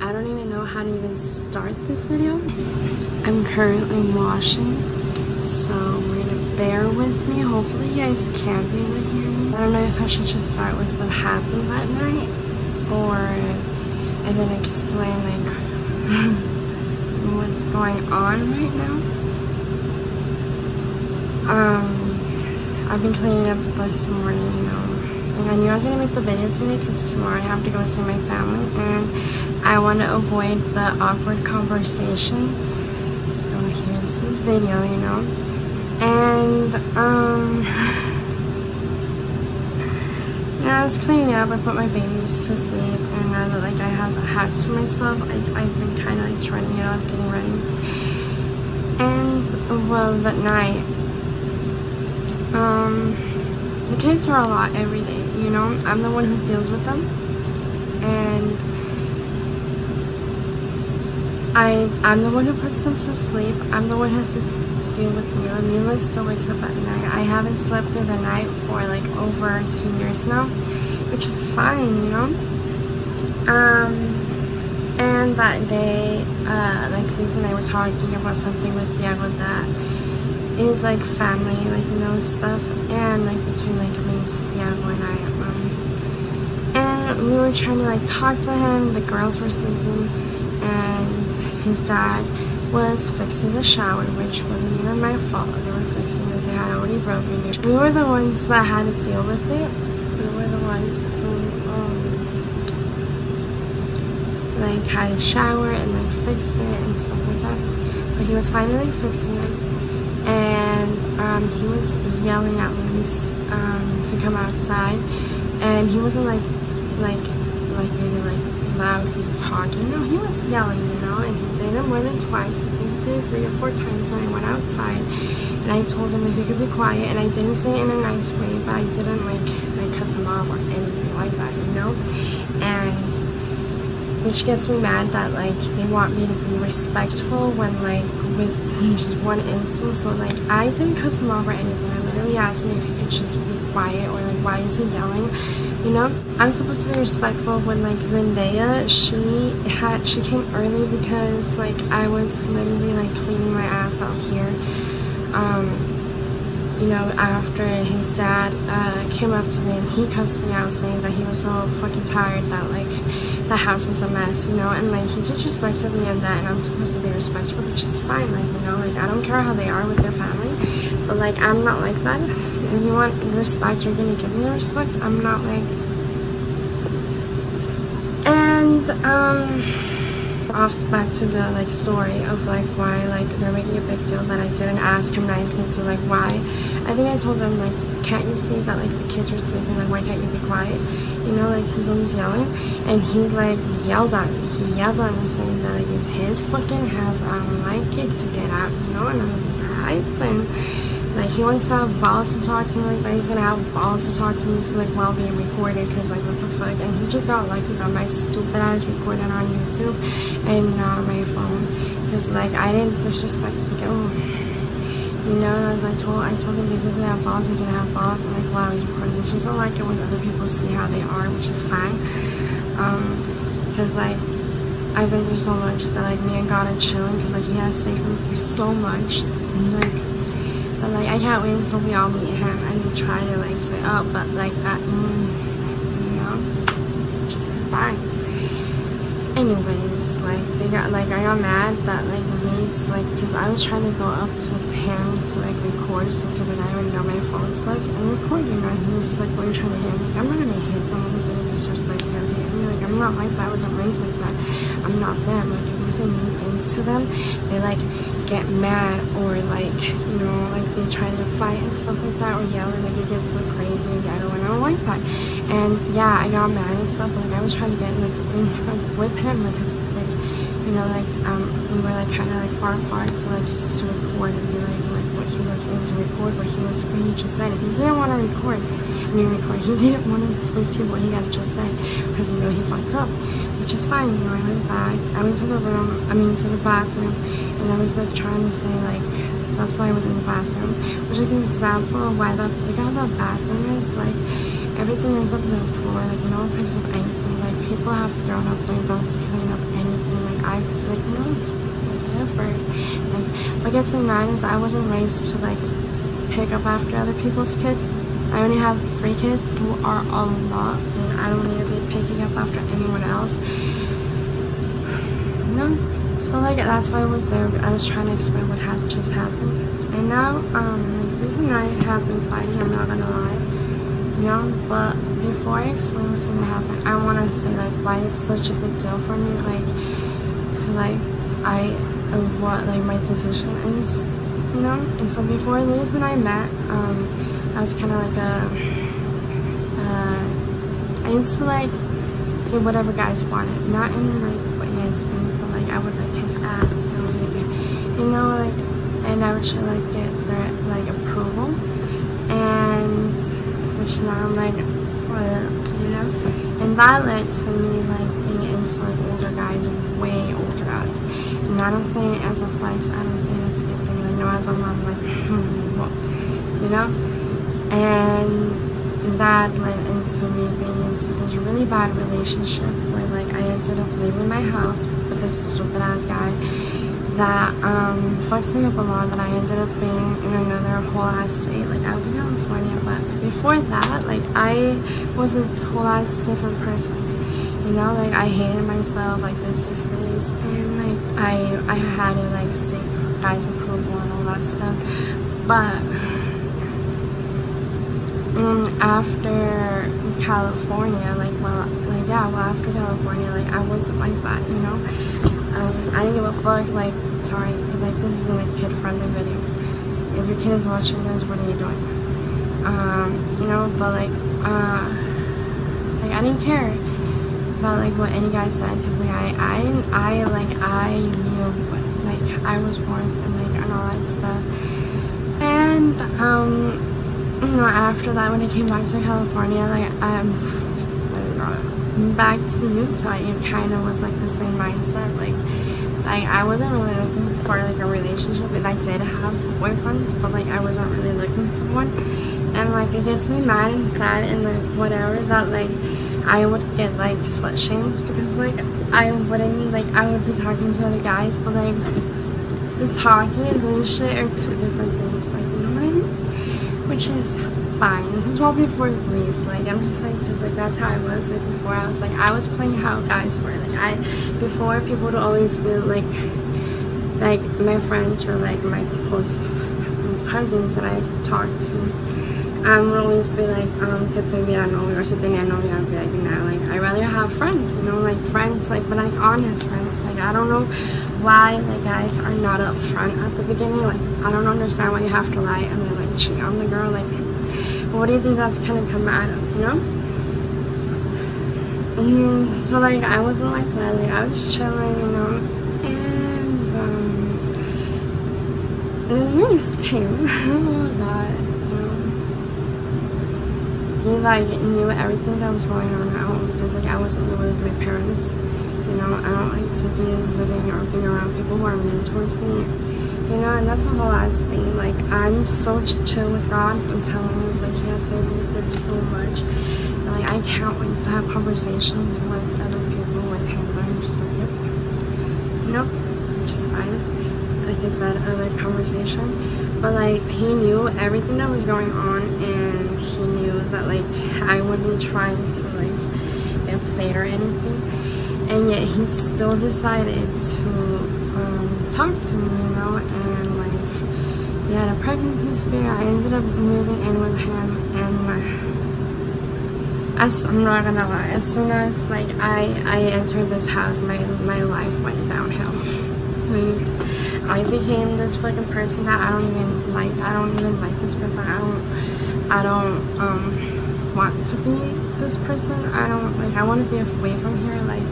I don't even know how to even start this video. I'm currently washing, so we're gonna bear with me. Hopefully you guys can be able to hear me. I don't know if I should just start with what happened that night, and then explain like what's going on right now. I've been cleaning up this morning, you know. And I knew I was gonna make the video today because tomorrow I have to go see my family and I want to avoid the awkward conversation. So here's this video, you know. And yeah, I was cleaning up. I put my babies to sleep, and now that like I have the house to myself, I've been kind of like trying to, you know, I was getting ready. And well, that night, the kids are a lot every day, you know. I'm the one who deals with them, and I'm the one who puts them to sleep. I'm the one who has to deal with Mila. Mila still wakes up at night. I haven't slept through the night for like over 2 years now, which is fine, you know. And that day, like Lisa and I were talking about something with Diego that is like family, like, you know, stuff, and like between like me, Diego, and I. And we were trying to like talk to him. The girls were sleeping, and his dad was fixing the shower, which wasn't even my fault. They were fixing it. They had already broken it. We were the ones that had to deal with it. We were the ones who like had a shower and like fix it and stuff like that. But he was finally fixing it, and he was yelling at Lise to come outside, and he wasn't like really like loudly talking. No, he was yelling, you know, and he did it more than twice. I think he did it 3 or 4 times, and I went outside and I told him if he could be quiet, and I didn't say it in a nice way, but I didn't like cuss him off or anything like that, you know. And which gets me mad that like they want me to be respectful when like with just one instance. So like I didn't cuss him off or anything. I literally asked him if he could just be quiet, or like why is he yelling, you know. I'm supposed to be respectful. When like Zendaya, she came early because like I was literally like cleaning my ass out here, you know, after his dad came up to me and he cussed me out saying that he was so fucking tired that like the house was a mess, you know, and like he disrespected me and that, and I'm supposed to be respectful, which is fine, like, you know, like I don't care how they are with their family, but like I'm not like that. If you want respect, you're gonna give me the respect. I'm not like. And back to the like story of like why like they're making a big deal that I didn't ask him nicely to like why. I think I told him like, can't you see that like the kids are sleeping, like why can't you be quiet, you know, like he's always yelling. And he like yelled at me. He yelled at me saying that like it's his fucking house, I don't like it, to get out, you know. And I was like, alright. And like he wants to have balls to talk to me, like, but he's gonna have balls to talk to me so like while being recorded, because like what the fuck. And he just got lucky that my stupid ass recorded on YouTube and not on my phone, because like I didn't disrespect the girl, you know. As I told him if he's gonna have balls, he's gonna have balls. And like while I was recording, I just don't like it when other people see how they are, which is fine, because like I've been through so much that like me and God are chilling, because like he has saved me through so much, and like. But like I can't wait until we all meet him and we try to like say, oh, but like that, you know, just fine. Anyways, like I got mad that like Reese, like, because I was trying to go up to him to like record, so because like I already know my phone sucks, and recording, and he was just like, what are you trying to hit? Like, I'm not gonna hit someone who's gonna disrespect me or hit me. Like, I'm not like that. I wasn't raised like that. I'm not them. Like, if we say mean things to them, they like get mad, or like, you know, like they try to fight and stuff like that, or yell, and like it gets like crazy and ghetto, and I don't like that. And yeah, I got mad and stuff, but like I was trying to get like with him, like, cause like, you know, like we were like kind of like far apart to like just to record and be like what he was saying to record, what he just said. If he didn't want to record, he didn't want to repeat what he had just said, because you know he fucked up, which is fine, you know. I went back, I went to the bathroom, and I was like trying to say like, that's why I was in the bathroom, which is an example of why look how the bathroom is, like everything ends up on the floor, like no one picks up anything, like people have thrown up, they don't clean up anything. what gets me mad is I wasn't raised to like pick up after other people's kids. I only have 3 kids who are a lot, and I don't need to be picking up after anyone else. You know? So like that's why I was there. I was trying to explain what had just happened. And now, the reason I have been fighting, I'm not gonna lie. You know, but before I explain what's gonna happen, I wanna say like why it's such a big deal for me, like to like what like my decision is, you know. And so before Luis and I met, I was kind of like I used to like do whatever guys wanted, not in like what you guys think, but like I would like his ass, you know, like, and I would try like get their like approval, and which now I'm like, well, you know, and that led to me like being into like older guys, way older guys. And I don't say it as a flex, I don't say it as a good thing. Like, no, as a mom, like, well, you know. And that led into me being into this really bad relationship where like I ended up leaving my house with this stupid ass guy that fucked me up a lot, that I ended up being in another whole ass state. Like I was in California, but before that, like I was a whole ass different person. You know, like I hated myself, like this, and like I had to like seek guys' approval and all that stuff. But after California, like after California, like I wasn't like that, you know. I didn't give a fuck, like, sorry, but like this isn't a kid-friendly video. If your kid is watching this, what are you doing? You know, but like I didn't care about like what any guy said, because like I knew what like I was born and like and all that stuff. And you know, after that, when I came back to California, like back to Utah, it kind of was like the same mindset. Like I wasn't really looking for like a relationship, and I did have boyfriends, but like I wasn't really looking for one. And like it gets me mad and sad and like whatever that like I would get like slut shamed, because like I wouldn't, like I would be talking to other guys, but like talking and doing shit are 2 different things, like, you know what I mean? Which is fine. This is well before Luis, like I'm just like, because like that's how I was like before. I was like, I was playing how guys were, like before people would always be like my friends or like my close cousins that I talked to would always be like, que tuviera novio, or si tenía novio. I'd be like, nah, like I'd rather have friends, you know, like friends, like, but like honest friends. Like I don't know why like guys are not up front at the beginning. Like I don't understand why you have to lie and then like cheat on the girl. Like what do you think that's gonna come out of, you know? So like I wasn't like that. Like I was chilling, you know, and Luis came. Oh god. He like knew everything that was going on at home, because like I wasn't living with my parents. You know, I don't like to be living or being around people who are mean towards me. You know, and that's a whole ass thing. Like I'm so chill with God. I'm telling you, like He has saved me through so much. And like I can't wait to have conversations with other people with Him. I'm just like, yep, nope, just fine. Like I said, other conversation. But like He knew everything that was going on, and He knew that like I wasn't trying to like get played or anything, and yet He still decided to talk to me, you know. And like we had a pregnancy scare. I ended up moving in with him, and I'm not gonna lie, as soon as like I entered this house, my life went downhill. Like, I became this fucking person that I don't even like. I don't even like this person. I don't want to be this person. I want to be away from here. Like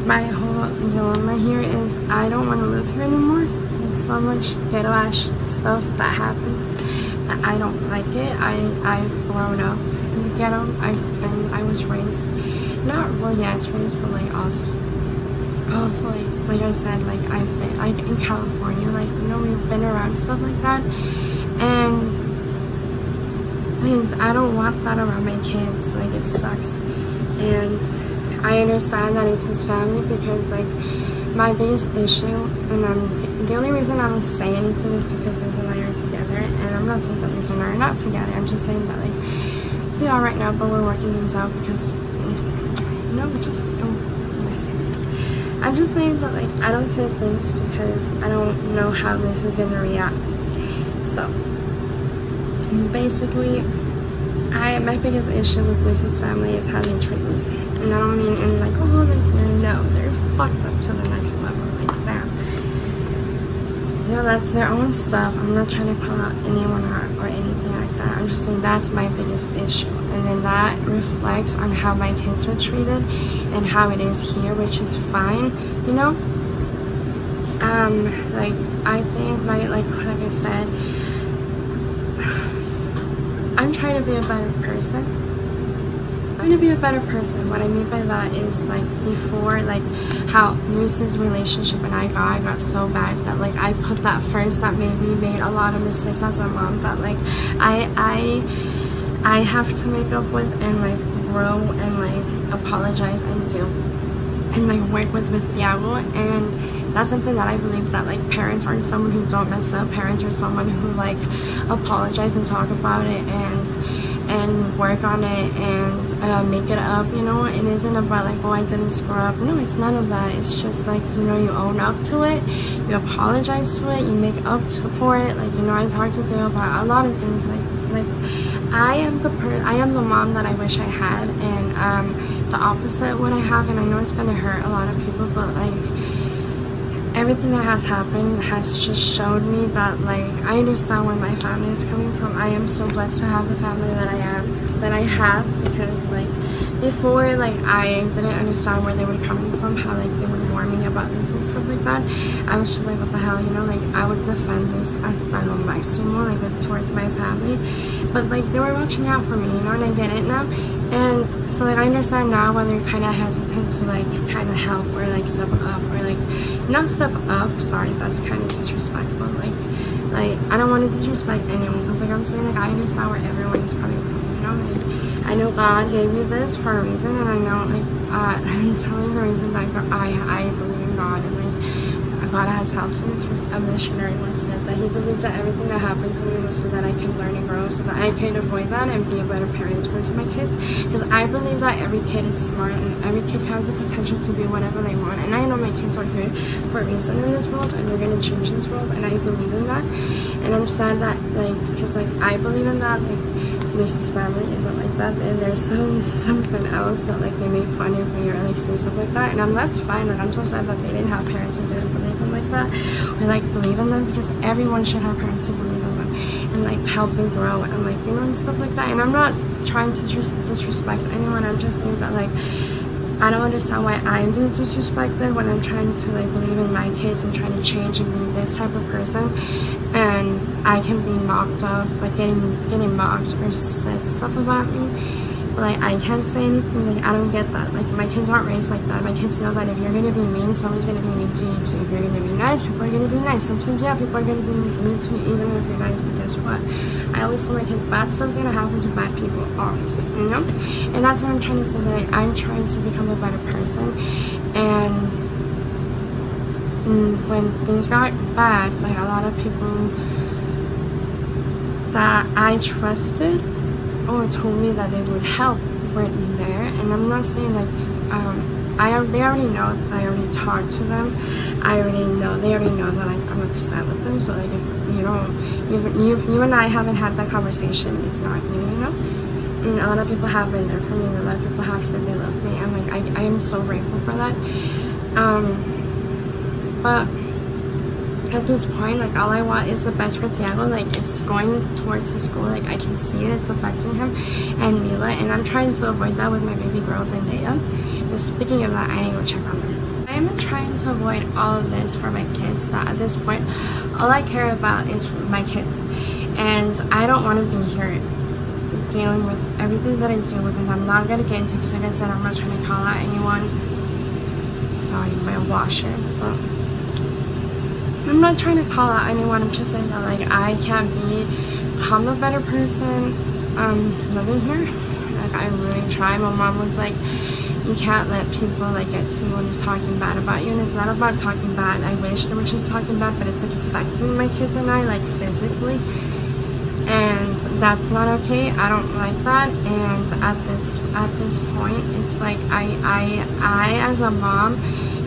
my whole dilemma here is I don't want to live here anymore. There's so much ghetto ass stuff that happens that I don't like it. I've grown up in the ghetto. I was raised, not well, yeah, I was raised, but like also like I said, like I've been like in California, like, you know, we've been around stuff like that, and I mean, I don't want that around my kids. Like it sucks, and I understand that it's his family, because like my biggest issue, and the only reason I don't say anything is because Liz and I are together, and I'm not saying that Liz and I are not together. I'm just saying that like we are right now, but we're working things out because you know, we just listen. I'm just saying that like I don't say things because I don't know how Liz is gonna react. So basically, my biggest issue with Liz's family is how they treat Liz, and I don't mean in like, oh, no, they're fucked up to the next level. Like, damn, you know, that's their own stuff. I'm not trying to call out anyone or anything like that. I'm just saying that's my biggest issue, and then that reflects on how my kids were treated and how it is here, which is fine, you know. Like I think like I said, I'm trying to be a better person. I'm trying to be a better person. What I mean by that is like before, like how Lisa's relationship and I got so bad that like I put that first. That made me made a lot of mistakes as a mom that like I have to make up with and like grow and like apologize and do and like work with Thiago. And that's something that I believe that like parents aren't someone who don't mess up. Parents are someone who like apologize and talk about it and work on it and make it up, you know. It isn't about like, oh, I didn't screw up. No, it's none of that. It's just like, you know, you own up to it, you apologize to it, you make up for it. Like, you know, I talked to Theo about a lot of things. Like I am the mom that I wish I had, and the opposite what I have. And I know it's gonna hurt a lot of people, but like everything that has happened has just showed me that like I understand where my family is coming from. I am so blessed to have the family that I have, because like before, like I didn't understand where they were coming from, how like they would warn me about this and stuff like that. I was just like, what the hell, you know, like I would defend this as lo máximo, like with, towards my family, but like they were watching out for me, you know, and I get it now. And so like I understand now why they're kind of hesitant to like kind of help or like step up or like not step up, sorry, that's kind of disrespectful, like I don't want to disrespect anyone, because like I'm saying, like I understand where everyone is coming from, you know. Like, I know God gave me this for a reason, and I know like I'm telling the reason that I believe in God, and like God has helped me, because a missionary once said that he believes that everything that happened to me was so that I can learn and grow, so that I can avoid that and be a better parent towards my kids. Because I believe that every kid is smart and every kid has the potential to be whatever they want, and I know my kids are here for a reason in this world, and they're gonna change this world, and I believe in that. And I'm sad that like, because like I believe in that, like Lisa's family isn't like that, and there's something else that like they make fun of me or like say stuff like that, and that's fine. Like I'm so sad that they didn't have parents who didn't believe them like that, or like believe in them, because everyone should have parents who believe in them and like help them grow and like, you know, and stuff like that. And I'm not trying to disrespect anyone. I'm just saying that like I don't understand why I'm being disrespected when I'm trying to like believe in my kids and trying to change and be this type of person, and I can be mocked up, like getting mocked or said stuff about me. But like I can't say anything. Like I don't get that. Like my kids aren't raised like that. My kids know that if you're gonna be mean, someone's gonna be mean to you too. If you're gonna be nice, people are gonna be nice. Sometimes, yeah, people are gonna be mean to you even if you're nice. But guess what? I always tell my kids, bad stuff's gonna happen to bad people, always. You know? And that's what I'm trying to say. That like, I'm trying to become a better person. And when things got bad, like a lot of people that I trusted or told me that they would help weren't there. And I'm not saying like they already know. I already talked to them. They already know that like I'm upset with them. So like if you don't, you and I haven't had that conversation, it's not you, you know. And a lot of people have been there for me, and a lot of people have said they love me, and like I am so grateful for that. But at this point, like all I want is the best for Thiago. Like it's going towards his school, like I can see it, it's affecting him and Mila, and I'm trying to avoid that with my baby girls and Dea. But speaking of that, I need to go check on them. I am trying to avoid all of this for my kids, that at this point all I care about is my kids, and I don't want to be here dealing with everything that I deal with, and I'm not gonna get into, because like I said, I'm not trying to call out anyone. Sorry, my washer, but I'm not trying to call out anyone. I'm just saying that like I can't become a better person living here. Like I really try. My mom was like, you can't let people like get to you when you're talking bad about you. And it's not about talking bad. I wish they were just talking bad, but it's like affecting my kids and I, like physically, and that's not okay. I don't like that. And at this point, it's like I as a mom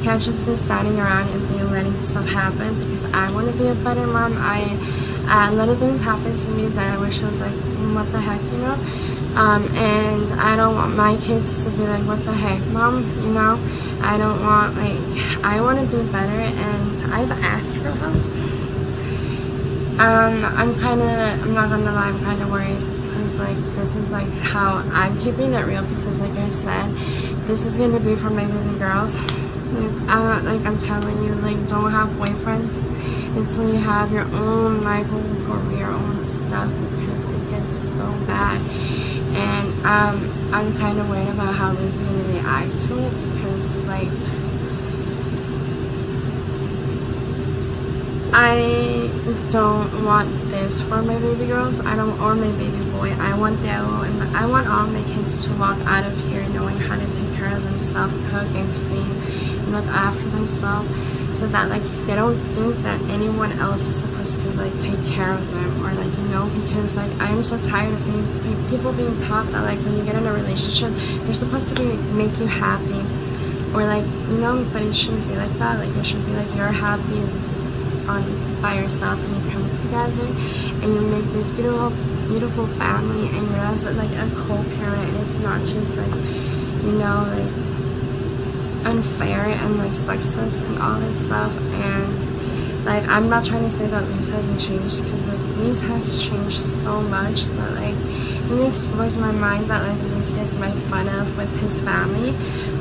can't just be standing around and be letting stuff happen, because I want to be a better mom. A lot of things happen to me that I wish I was like, what the heck, you know? And I don't want my kids to be like, what the heck, mom, you know? I don't want, like, I want to be better, and I've asked for help. I'm not gonna lie, I'm kind of worried, because like, this is like how I'm keeping it real, because like I said, this is gonna be for my baby girls. I'm telling you, like, don't have boyfriends until you have your own life or your own stuff, because it gets so bad. And I'm kind of worried about how this is going to react to it, because like, I don't want this for my baby girls. Or my baby boy. I want all my kids to walk out of here knowing how to take care of themselves, cook and clean, and look after themselves, so that like they don't think that anyone else is supposed to like take care of them, or like, you know, because like I am so tired of people being taught that like when you get in a relationship, they're supposed to make you happy, or like, you know, but it shouldn't be like that. Like, it should be like you're happy by yourself, and you come together and you make this beautiful family, and you realize that like a co-parent, and it's not just like, you know, like unfair and like sexist and all this stuff. And like, I'm not trying to say that Luis hasn't changed, because like Luis has changed so much that like it really blows my mind that like Luis gets made fun of with his family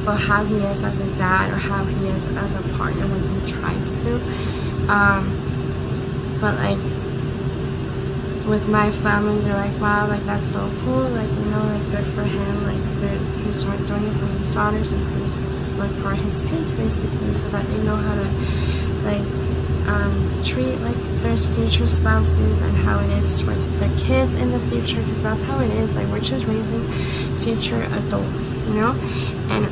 for how he is as a dad, or how he is as a partner when he tries to. But like with my family, they're like, wow, like that's so cool, like, you know, like good for him, like good, he's doing it for his daughters, and he's like for his kids basically, so that they know how to like treat like their future spouses, and how it is towards their kids in the future, because that's how it is. Like, we're just raising future adults, you know. And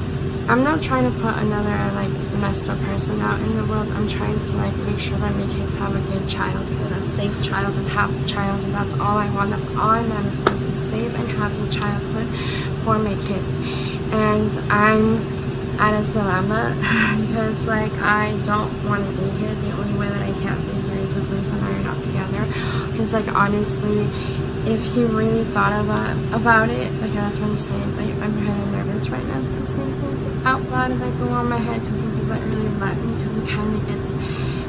I'm not trying to put another like messed up person out in the world. I'm trying to like make sure that my kids have a good childhood, a safe child and happy child, and that's all I want. That's all I manifest, is safe and happy childhood for my kids. And I'm at a dilemma because like I don't want to be here. The only way that I can't be here is if Luis and I are not together. Because like honestly, if he really thought about it, like that's what I'm saying, like I'm kind of nervous right now to say things like out loud and like go on my head, because he doesn't really let me, because it kind of gets,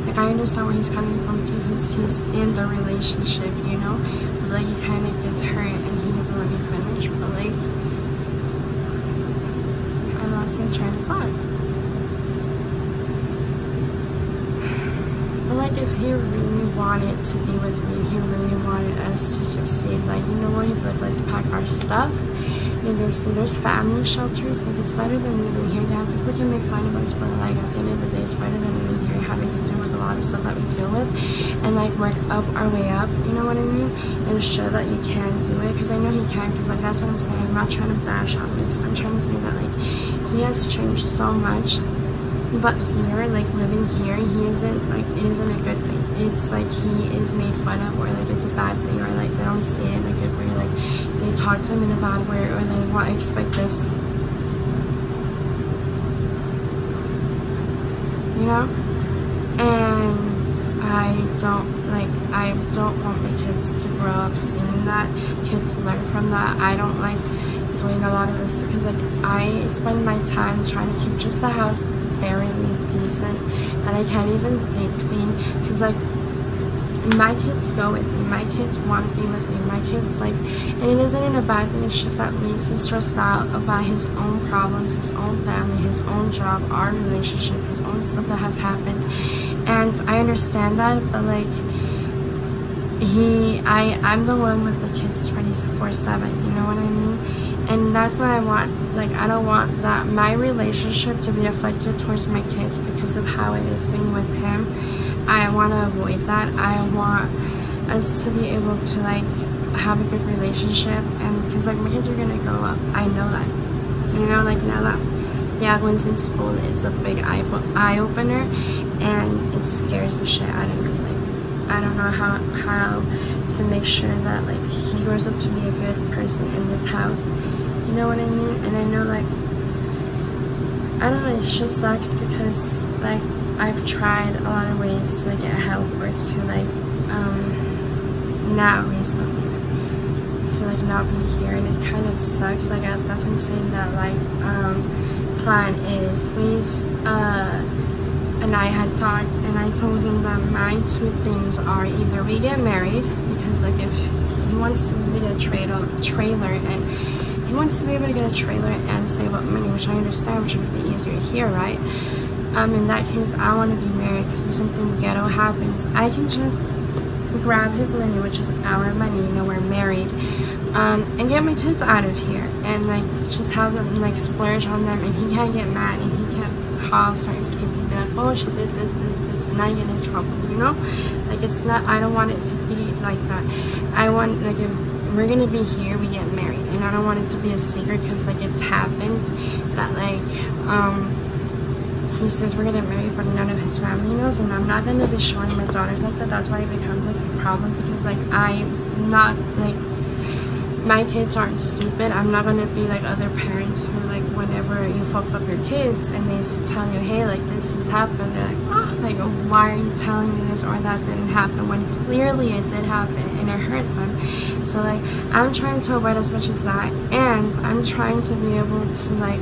like I understand where he's coming from, because he's in the relationship, you know, but like he kind of gets hurt and he doesn't let me finish. But like I lost my train of thought. But like, if he really wanted to be with me, he really wanted us to succeed, like, you know what, he'd be like, let's pack our stuff. And there's family shelters. Like, it's better than living here. Yeah, people can make fun of us, but like at the end of the day, it's better than living here, having to deal with a lot of stuff that we deal with, and like work up our way up, you know what I mean, and show that you can do it, because I know he can, because like that's what I'm saying. I'm not trying to bash on this. I'm trying to say that like he has changed so much. But here, like living here, he isn't, like, it isn't a good thing. It's like he is made fun of, or like it's a bad thing, or like they don't see it in a good way, like they talk to him in a bad way, or they want to expect this, you know. And I don't want my kids to grow up seeing that, kids learn from that. I don't like doing a lot of this, because like I spend my time trying to keep just the house barely decent, and I can't even deep clean, because like my kids go with me, my kids want to be with me, my kids like, and it isn't in a bad thing, it's just that Luis is stressed out about his own problems, his own family, his own job, our relationship, his own stuff that has happened. And I understand that, but like I'm the one with the kids 24/7, you know what I mean? And that's what I want. Like, I don't want that my relationship to be affected towards my kids because of how it is being with him. I want to avoid that. I want us to be able to like have a good relationship, and because like my kids are gonna grow up, I know that, you know, like now that yeah, Winston Spoon is a big eye opener, and it scares the shit out of me. Like, I don't know how to make sure that like he grows up to be a good person in this house. You know what I mean? And I know, like, I don't know, it just sucks because like I've tried a lot of ways to get help or to like not recently to like not be here, and it kind of sucks. Like that's what I'm saying, that like plan is and I had talked, and I told him that my two things are either we get married, because like if he wants to get a trailer and he wants to be able to get a trailer and save up money, which I understand, which would be easier here, right? In that case, I want to be married, because if something ghetto happens, I can just grab his money, which is our money, you know, we're married, and get my kids out of here, and like just have them like splurge on them, and he can't get mad, and he can't call certain people and be like, oh, she did this, and I get in trouble, you know? Like, it's not, I don't want it to be like that. I want, like, if we're gonna be here, we get married, and I don't want it to be a secret, because like it's happened that like he says we're gonna get married, but none of his family knows, and I'm not gonna be showing my daughters like that. That's why it becomes like a problem, because like I'm not, like, my kids aren't stupid. I'm not gonna be like other parents who, like, whenever you fuck up your kids and they tell you, hey, like, this has happened, they're like, oh, like, why are you telling me this, or that didn't happen, when clearly it did happen and it hurt them. So like I'm trying to avoid as much as that, and I'm trying to be able to like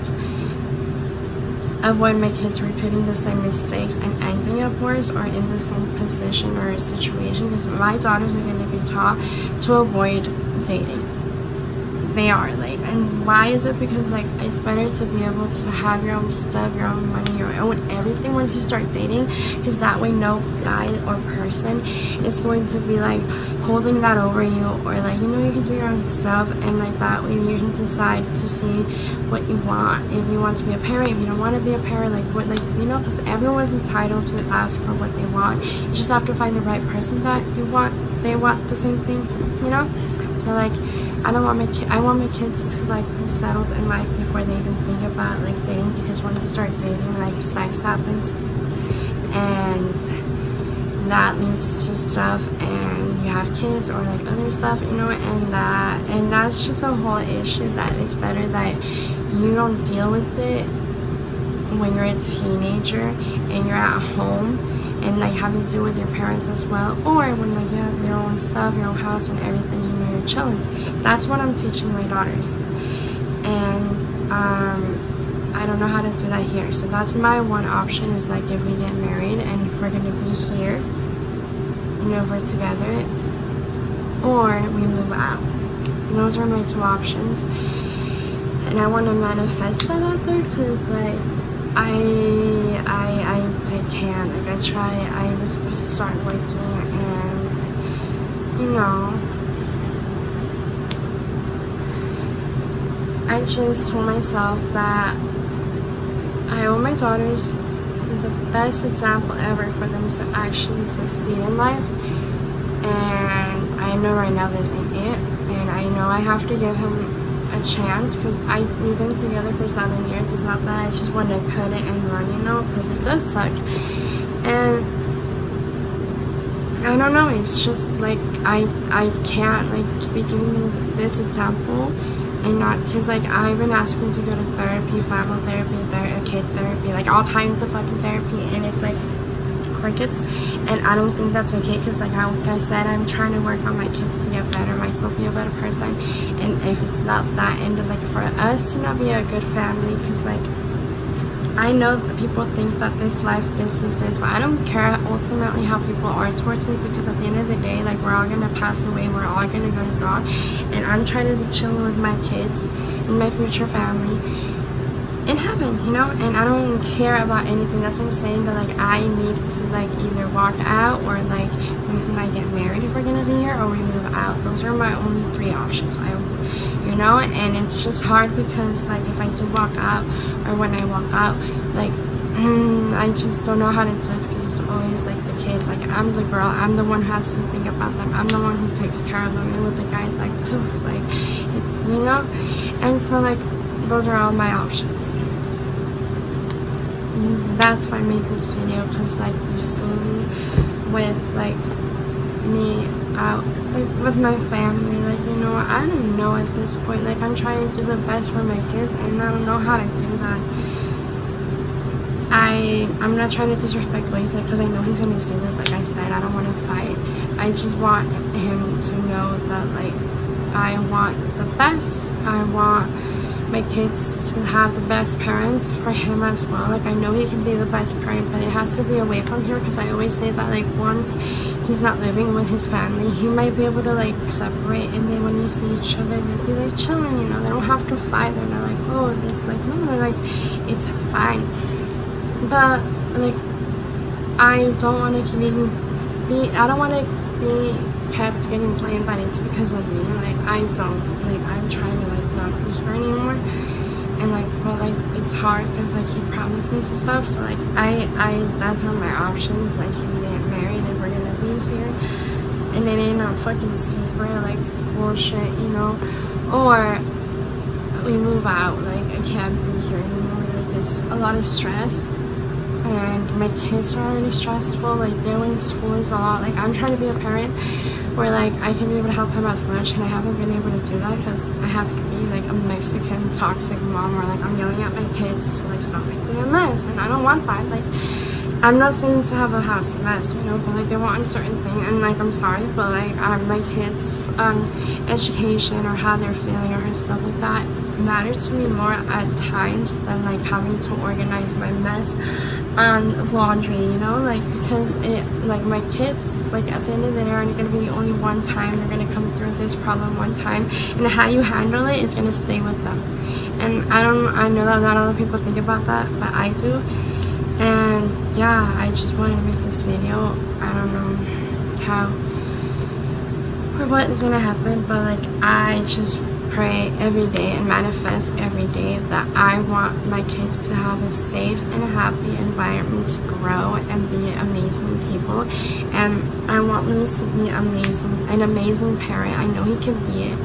avoid my kids repeating the same mistakes and ending up worse or in the same position or situation, because my daughters are going to be taught to avoid dating. They are, like, and why is it? Because like it's better to be able to have your own stuff, your own money, your own everything once you start dating, because that way no guy or person is going to be like holding that over you, or like, you know, you can do your own stuff, and like that way you can decide to see what you want, if you want to be a parent, if you don't want to be a parent, like what, like, you know, because everyone's entitled to ask for what they want. You just have to find the right person that they want the same thing, you know? So like I want my kids to like be settled in life before they even think about like dating, because once you start dating, like sex happens, and that leads to stuff, and you have kids or like other stuff, you know, and that's just a whole issue that it's better that you don't deal with it when you're a teenager and you're at home and like having to deal with your parents as well, or when like you have your own stuff, your own house and everything, you know, you're chilling. That's what I'm teaching my daughters, and I don't know how to do that here. So that's my one option, is like if we get married and if we're gonna be here, you know, if we're together, or we move out. Those are my two options, and I want to manifest that out there, because like I can't, like I was supposed to start working, and you know, I just told myself that I owe my daughters the best example ever for them to actually succeed in life, and I know right now this ain't it, and I know I have to give him a chance, because we've been together for 7 years. It's not that I just want to cut it and run, you know, because it does suck, and I don't know, it's just like I can't like be giving them this example and not, because like I've been asking to go to therapy, family therapy, kid therapy, like all kinds of fucking therapy, and it's like crickets, and I don't think that's okay, because like I said, I'm trying to work on my kids to get better, myself be a better person, and if it's not that, and like for us to not be a good family, because like I know that people think that this life, this, but I don't care ultimately how people are towards me, because at the end of the day, like we're all gonna pass away, we're all gonna go to God, and I'm trying to be chilling with my kids and my future family in heaven, you know, and I don't care about anything. That's what I'm saying, that like I need to like either walk out, or like we might get married if we're gonna be here, or we move out. Those are my only three options, you know, and it's just hard, because like if I do walk out, or when I walk out, like I just don't know how to do it, because it's always like the kids, like I'm the girl, I'm the one who has to think about them, I'm the one who takes care of them, and with the guy it's like poof, like it's, you know, and so like those are all my options. that's why I made this video, because like you see me with like me out like with my family, like, you know, I don't know at this point, like I'm trying to do the best for my kids and I don't know how to do that. I'm not trying to disrespect what he said, because I know he's gonna see this. Like I said, I don't want to fight. I just want him to know that like I want the best. I want my kids to have the best parents for him as well. Like I know he can be the best parent, but it has to be away from here, because I always say that like once he's not living with his family, he might be able to like separate, and then when you see each other they'll be like chilling, you know, they don't have to fight. They're not like, oh this, like no, they're like it's fine. But like I don't want to I don't want to be kept getting blamed that it's because of me. Like I'm trying to like not be here anymore, and like, but like it's hard because like he promised me some stuff, so like that's one of my options. Like if we get married and we're gonna be here, and it ain't a fucking secret like bullshit, you know, or we move out. Like I can't be here anymore. Like it's a lot of stress. And my kids are already stressful, like doing school is a lot. Like I'm trying to be a parent where like I can be able to help him as much, and I haven't been able to do that because I have to be like a Mexican toxic mom where like I'm yelling at my kids to like stop making a mess, and I don't want that. Like I'm not saying to have a house mess, you know, but like they want a certain thing, and like I'm sorry, but like my kids' education or how they're feeling or stuff like that matters to me more at times than like having to organize my mess of laundry, you know, like because it like my kids like at the end of the day are only gonna be only one time. They're gonna come through this problem one time, and how you handle it is gonna stay with them. And I know that not a lot of people think about that, but I do. And yeah, I just wanted to make this video. I don't know how or what is gonna happen, but like I just pray every day and manifest every day that I want my kids to have a safe and a happy environment to grow and be amazing people. And I want Luis to be an amazing parent. I know he can be it,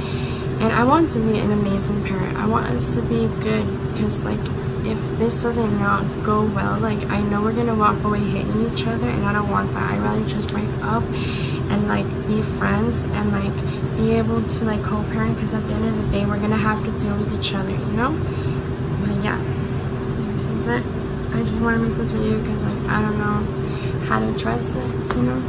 and I want to be an amazing parent. I want us to be good, because like if this doesn't not go well, like I know we're gonna walk away hating each other, and I don't want that. I'd rather just break up and like be friends and like be able to like co-parent, because at the end of the day we're gonna have to deal with each other, you know. But yeah, this is it. I just want to make this video because like I don't know how to address it, you know.